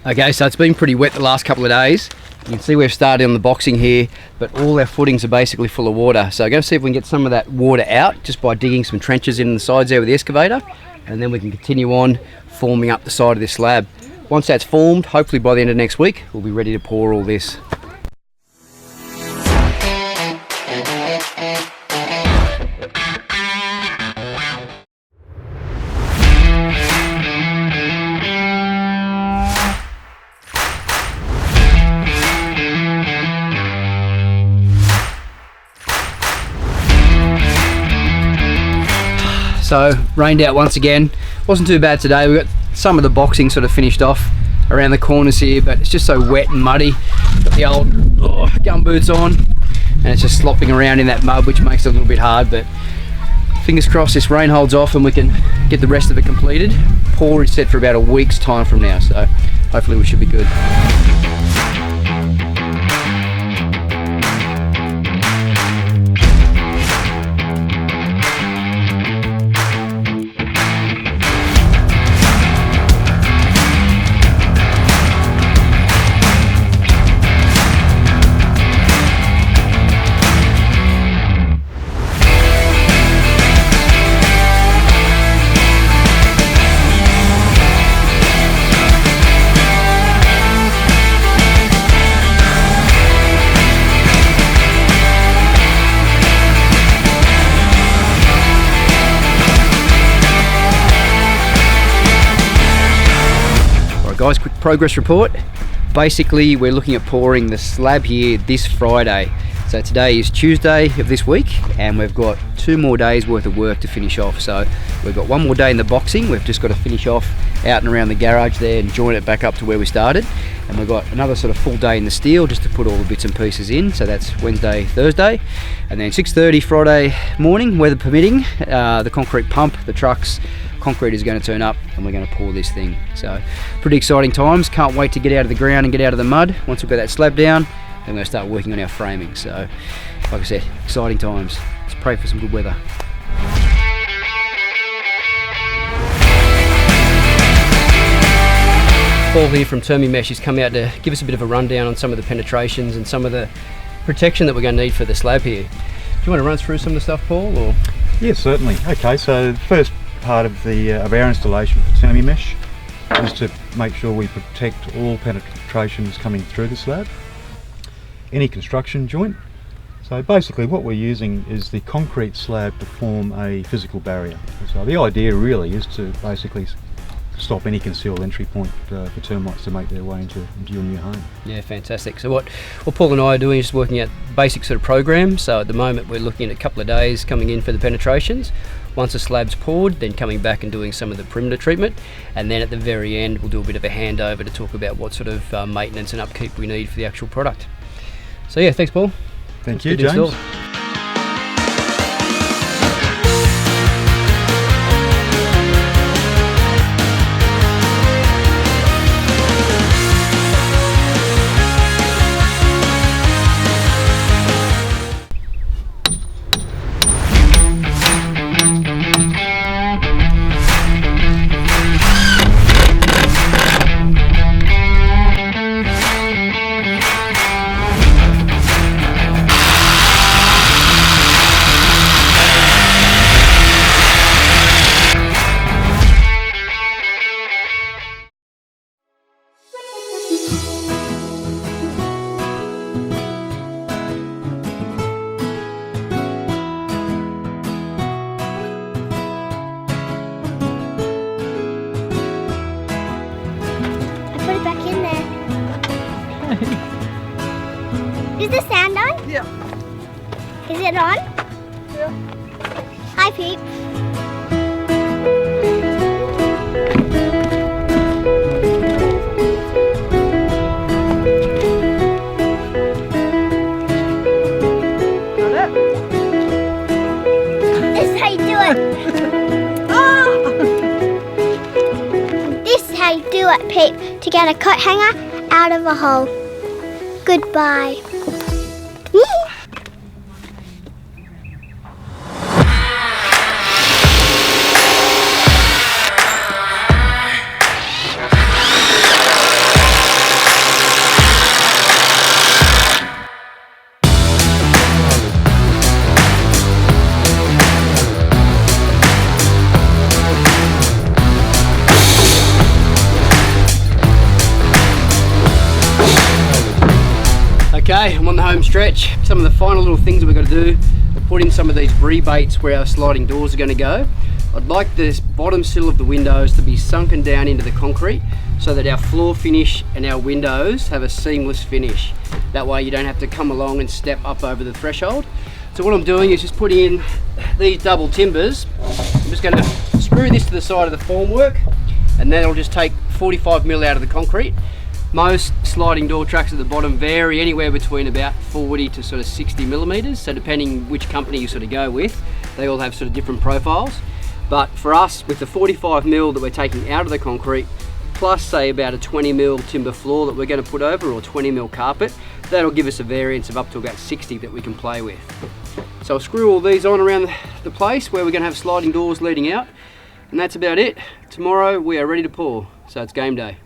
Okay, so it's been pretty wet the last couple of days. You can see we've started on the boxing here, but all our footings are basically full of water. So I'm going to see if we can get some of that water out just by digging some trenches in the sides there with the excavator, and then we can continue on forming up the side of this slab. Once that's formed, hopefully by the end of next week, we'll be ready to pour all this. So, rained out once again. Wasn't too bad today. We got some of the boxing sort of finished off around the corners here, but it's just so wet and muddy. Got the old gum boots on, and it's just slopping around in that mud, which makes it a little bit hard, but fingers crossed this rain holds off and we can get the rest of it completed. Pour is set for about a week's time from now, so hopefully we should be good. Guys, quick progress report. Basically, we're looking at pouring the slab here this Friday. So today is Tuesday of this week, and we've got 2 more days worth of work to finish off. So we've got 1 more day in the boxing. We've just got to finish off out and around the garage there and join it back up to where we started. And we've got another sort of full day in the steel just to put all the bits and pieces in. So that's Wednesday, Thursday, and then 6:30 Friday morning, weather permitting, the concrete pump, the trucks, concrete is going to turn up and we're going to pour this thing. So pretty exciting times. Can't wait to get out of the ground and get out of the mud. Once we've got that slab down, then we're going to start working on our framing. So like I said, exciting times. Let's pray for some good weather. Paul here from Termi-Mesh has come out to give us a bit of a rundown on some of the penetrations and some of the protection that we're going to need for the slab here. Do you want to run us through some of the stuff, Paul? Or? Yes, certainly. Okay, so the first part of our installation for Termi-Mesh is to make sure we protect all penetrations coming through the slab, any construction joint. So basically what we're using is the concrete slab to form a physical barrier. So the idea really is to basically stop any concealed entry point for termites to make their way into your new home. Yeah, fantastic. So what Paul and I are doing is just working out basic sort of program. So at the moment we're looking at a couple of days coming in for the penetrations. Once the slab's poured, then coming back and doing some of the perimeter treatment, and then at the very end we'll do a bit of a handover to talk about what sort of maintenance and upkeep we need for the actual product. So yeah, thanks Paul. Thank you, James. Is the sound on? Yeah. Is it on? Yeah. Hi, Pete. This is how you do it. This is how you do it, Pete, to get a coat hanger out of a hole. Goodbye. Okay, I'm on the home stretch. Some of the final little things that we've got to do, we'll put in some of these rebates where our sliding doors are going to go. I'd like this bottom sill of the windows to be sunken down into the concrete so that our floor finish and our windows have a seamless finish. That way you don't have to come along and step up over the threshold. So what I'm doing is just putting in these double timbers. I'm just going to screw this to the side of the formwork, and then I'll just take 45mm out of the concrete. Most sliding door tracks at the bottom vary anywhere between about 40 to sort of 60mm, so depending which company you sort of go with, they all have sort of different profiles. But for us, with the 45mm that we're taking out of the concrete, plus say about a 20mm timber floor that we're going to put over, or 20mm carpet, that'll give us a variance of up to about 60 that we can play with. So I'll screw all these on around the place where we're going to have sliding doors leading out, and that's about it. Tomorrow we are ready to pour, so it's game day.